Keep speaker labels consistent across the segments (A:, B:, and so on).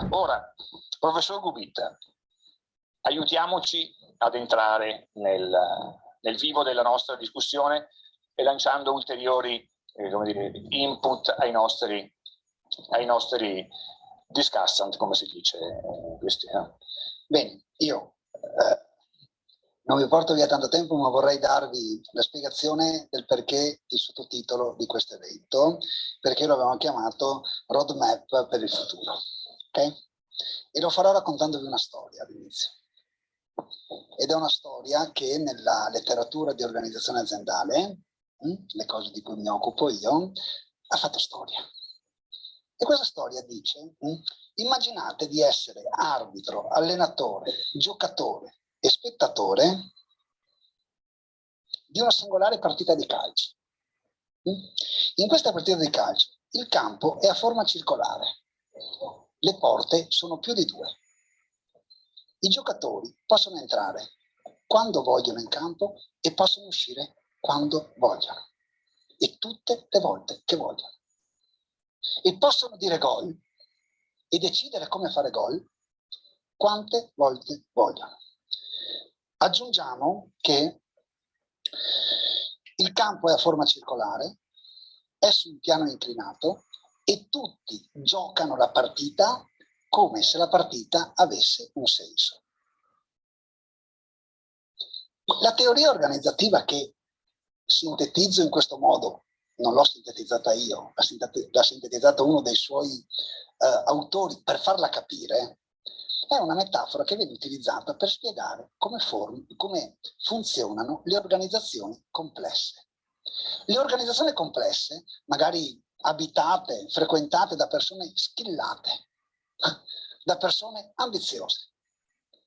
A: Ora, professor Gubita, aiutiamoci ad entrare nel vivo della nostra discussione e lanciando ulteriori input ai nostri discussant, come si dice.
B: Bene, io non vi porto via tanto tempo, ma vorrei darvi la spiegazione del perché il sottotitolo di questo evento, perché lo abbiamo chiamato Roadmap per il futuro. Okay? E lo farò raccontandovi una storia all'inizio. Ed è una storia che nella letteratura di organizzazione aziendale, le cose di cui mi occupo io, ha fatto storia. E questa storia dice, immaginate di essere arbitro, allenatore, giocatore e spettatore di una singolare partita di calcio. In questa partita di calcio il campo è a forma circolare, le porte sono più di 2. I giocatori possono entrare quando vogliono in campo e possono uscire quando vogliono, e tutte le volte che vogliono. E possono dire gol e decidere come fare gol quante volte vogliono. Aggiungiamo che il campo è a forma circolare, è su un piano inclinato e tutti giocano la partita come se la partita avesse un senso. La teoria organizzativa che sintetizzo in questo modo, non l'ho sintetizzata io, l'ha sintetizzata uno dei suoi autori per farla capire, è una metafora che viene utilizzata per spiegare come funzionano le organizzazioni complesse. Le organizzazioni complesse, magari abitate, frequentate da persone skillate, da persone ambiziose,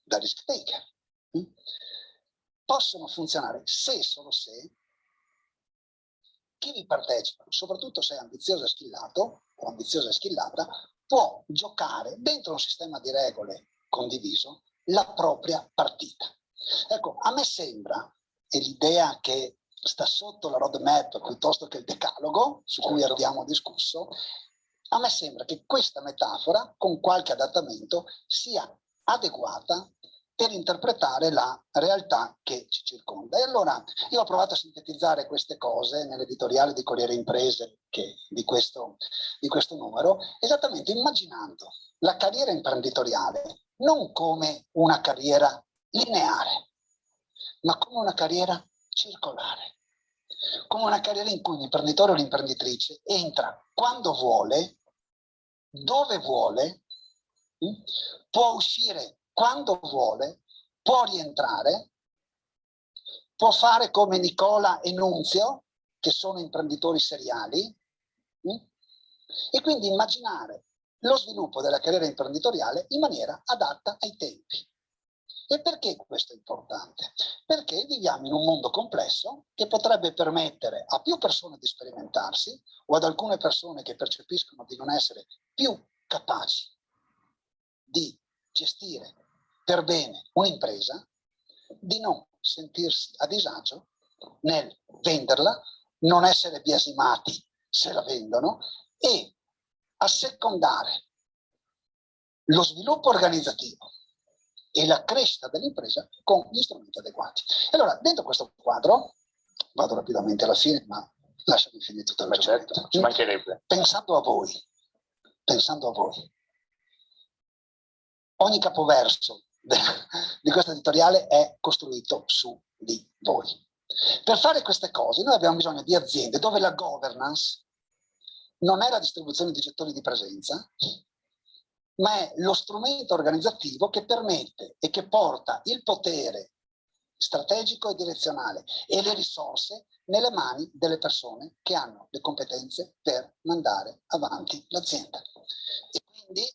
B: da risk taker, possono funzionare se e solo se chi vi partecipa, soprattutto se è ambizioso e schillato o ambiziosa e schillata, può giocare dentro un sistema di regole condiviso la propria partita. Ecco, a me sembra, e l'idea che sta sotto la roadmap piuttosto che il decalogo su cui abbiamo discusso, a me sembra che questa metafora, con qualche adattamento, sia adeguata per interpretare la realtà che ci circonda. E allora io ho provato a sintetizzare queste cose nell'editoriale di Corriere Imprese di questo numero, esattamente immaginando la carriera imprenditoriale non come una carriera lineare, ma come una carriera circolare, come una carriera in cui l'imprenditore o l'imprenditrice entra quando vuole, dove vuole, può uscire quando vuole, può rientrare, può fare come Nicola e Nunzio, che sono imprenditori seriali, e quindi immaginare lo sviluppo della carriera imprenditoriale in maniera adatta ai tempi. E perché questo è importante? Perché viviamo in un mondo complesso che potrebbe permettere a più persone di sperimentarsi o ad alcune persone che percepiscono di non essere più capaci di gestire per bene un'impresa, di non sentirsi a disagio nel venderla, non essere biasimati se la vendono e assecondare lo sviluppo organizzativo e la crescita dell'impresa con gli strumenti adeguati. Allora, dentro questo quadro, vado rapidamente alla fine, ma lasciami finire tutto il ragionamento.
A: Certo, ci mancherebbe.
B: Pensando a voi, ogni capoverso di questo editoriale è costruito su di voi. Per fare queste cose noi abbiamo bisogno di aziende dove la governance non è la distribuzione di gettori di presenza, ma è lo strumento organizzativo che permette e che porta il potere strategico e direzionale e le risorse nelle mani delle persone che hanno le competenze per mandare avanti l'azienda. E quindi,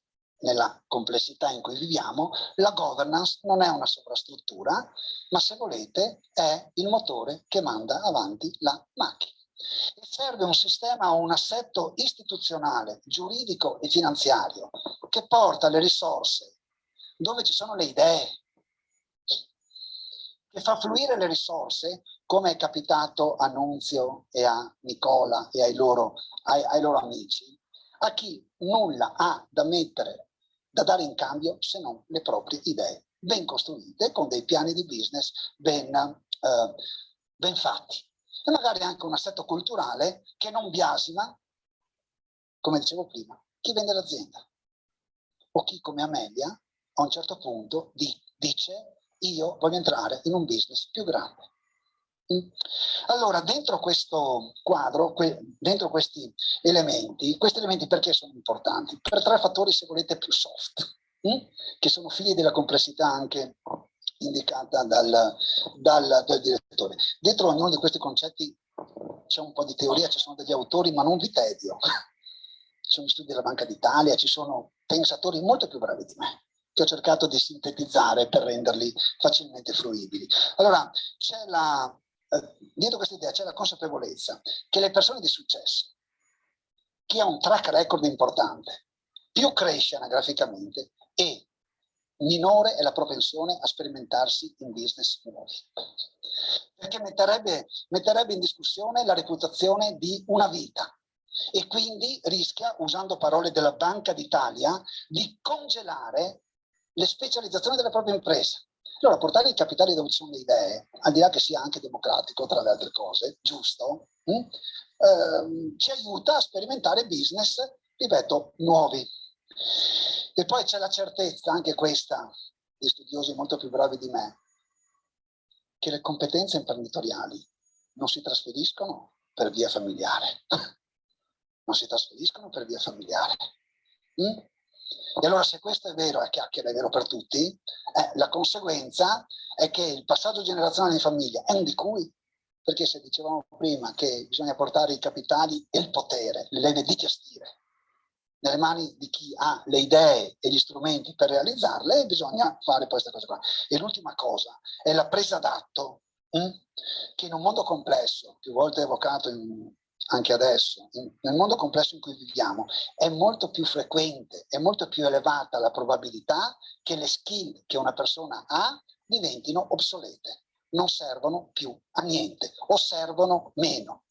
B: nella complessità in cui viviamo, la governance non è una sovrastruttura, ma se volete è il motore che manda avanti la macchina. E serve un sistema o un assetto istituzionale, giuridico e finanziario che porta le risorse dove ci sono le idee, che fa fluire le risorse, come è capitato a Nunzio e a Nicola e ai loro amici, a chi nulla ha da mettere da dare in cambio se non le proprie idee, ben costruite, con dei piani di business ben fatti. E magari anche un assetto culturale che non biasima, come dicevo prima, chi vende l'azienda. O chi come Amelia a un certo punto dice io voglio entrare in un business più grande. Allora, dentro questo quadro, dentro questi elementi perché sono importanti? Per 3 fattori, se volete, più soft, che sono figli della complessità anche indicata dal direttore. Dentro ognuno di questi concetti c'è un po' di teoria, ci sono degli autori, ma non vi tedio. Ci sono studi della Banca d'Italia, ci sono pensatori molto più bravi di me, che ho cercato di sintetizzare per renderli facilmente fruibili. Allora, c'è dietro questa idea c'è la consapevolezza che le persone di successo, chi ha un track record importante, più cresce anagraficamente e minore è la propensione a sperimentarsi in business nuovi. Perché metterebbe in discussione la reputazione di una vita e quindi rischia, usando parole della Banca d'Italia, di congelare le specializzazioni della propria impresa. Allora, portare i capitali dove ci sono le idee, al di là che sia anche democratico, tra le altre cose, giusto, ci aiuta a sperimentare business, ripeto, nuovi. E poi c'è la certezza, anche questa, di studiosi molto più bravi di me, che le competenze imprenditoriali non si trasferiscono per via familiare. Non si trasferiscono per via familiare. E allora, se questo è vero, è vero per tutti, la conseguenza è che il passaggio generazionale in famiglia è un di cui, perché se dicevamo prima che bisogna portare i capitali e il potere, le leve di gestire, nelle mani di chi ha le idee e gli strumenti per realizzarle, e bisogna fare poi queste cose qua. E l'ultima cosa è la presa d'atto, che in un mondo complesso, più volte evocato anche adesso, nel mondo complesso in cui viviamo, è molto più frequente, è molto più elevata la probabilità che le skill che una persona ha diventino obsolete, non servono più a niente o servono meno.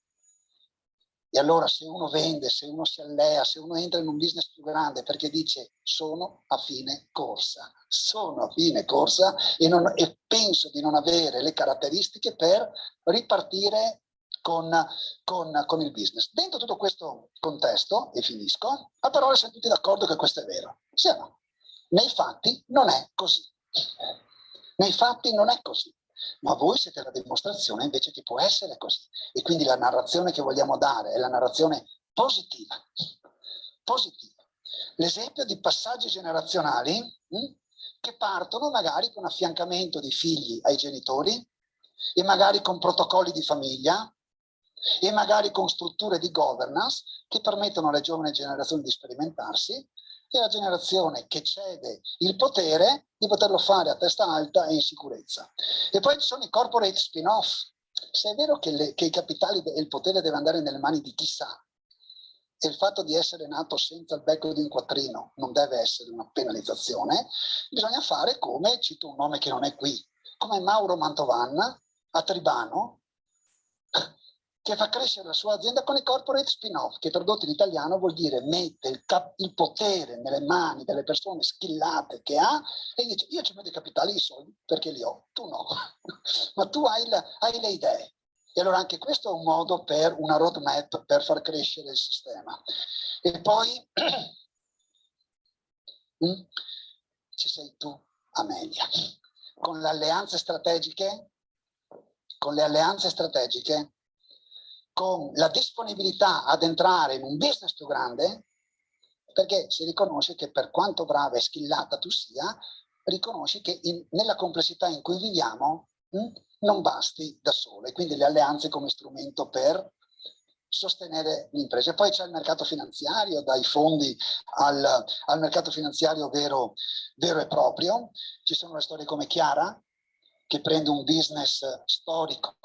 B: E allora, se uno vende, se uno si allea, se uno entra in un business più grande perché dice sono a fine corsa e penso di non avere le caratteristiche per ripartire con il business. Dentro tutto questo contesto, e finisco, a parole siamo tutti d'accordo che questo è vero. Sì o no? Nei fatti non è così. Nei fatti non è così. Ma voi siete la dimostrazione invece che può essere così. E quindi la narrazione che vogliamo dare è la narrazione positiva. Positiva. L'esempio di passaggi generazionali che partono magari con affiancamento di figli ai genitori e magari con protocolli di famiglia e magari con strutture di governance che permettono alle giovani generazioni di sperimentarsi e la generazione che cede il potere di poterlo fare a testa alta e in sicurezza. E poi ci sono i corporate spin-off. Se è vero che i capitali e il potere deve andare nelle mani di chissà, e il fatto di essere nato senza il becco di un quattrino non deve essere una penalizzazione, bisogna fare come, cito un nome che non è qui, come Mauro Mantovan a Tribano, che fa crescere la sua azienda con i corporate spin-off, che tradotto in italiano vuol dire mette il potere nelle mani delle persone skillate che ha e dice io ci metto i capitali e i soldi perché li ho, tu no, ma tu hai le idee. E allora anche questo è un modo per una roadmap per far crescere il sistema. E poi ci sei tu, Amelia, con le alleanze strategiche, con la disponibilità ad entrare in un business più grande, perché si riconosce che per quanto brava e skillata tu sia, riconosci che nella complessità in cui viviamo non basti da sole, quindi le alleanze come strumento per sostenere l'impresa. E poi c'è il mercato finanziario, dai fondi al mercato finanziario vero e proprio. Ci sono le storie come Chiara, che prende un business storico,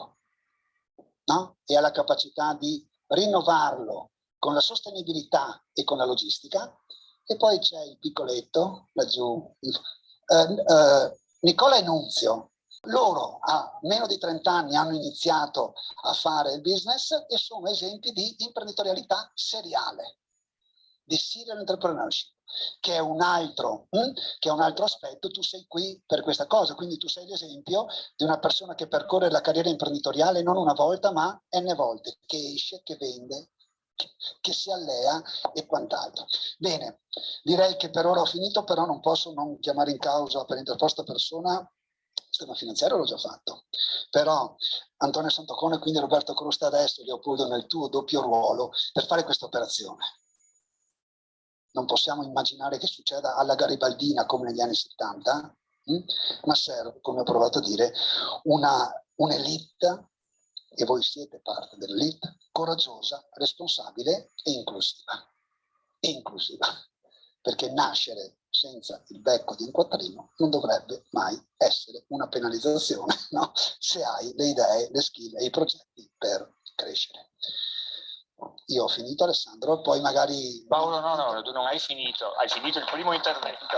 B: no? E ha la capacità di rinnovarlo con la sostenibilità e con la logistica. E poi c'è il piccoletto laggiù, Nicola e Nunzio. Loro a meno di 30 anni hanno iniziato a fare il business e sono esempi di imprenditorialità seriale, di serial entrepreneurship. che è un altro aspetto. Tu sei qui per questa cosa, quindi tu sei l'esempio di una persona che percorre la carriera imprenditoriale non una volta ma n volte, che esce, che vende, che si allea e quant'altro. Bene, direi che per ora ho finito, però non posso non chiamare in causa per interposta persona il sistema finanziario, l'ho già fatto, però Antonio Santocone, quindi Roberto Crusta adesso, Leopoldo nel tuo doppio ruolo per fare questa operazione. Non possiamo immaginare che succeda alla garibaldina come negli anni 70, ma serve, come ho provato a dire, un'elite, e voi siete parte dell'elite, coraggiosa, responsabile e inclusiva. E inclusiva. Perché nascere senza il becco di un quattrino non dovrebbe mai essere una penalizzazione, no? Se hai le idee, le skill e i progetti per crescere. Io ho finito, Alessandro, poi magari...
A: Paolo, no, tu non hai finito il primo intervento.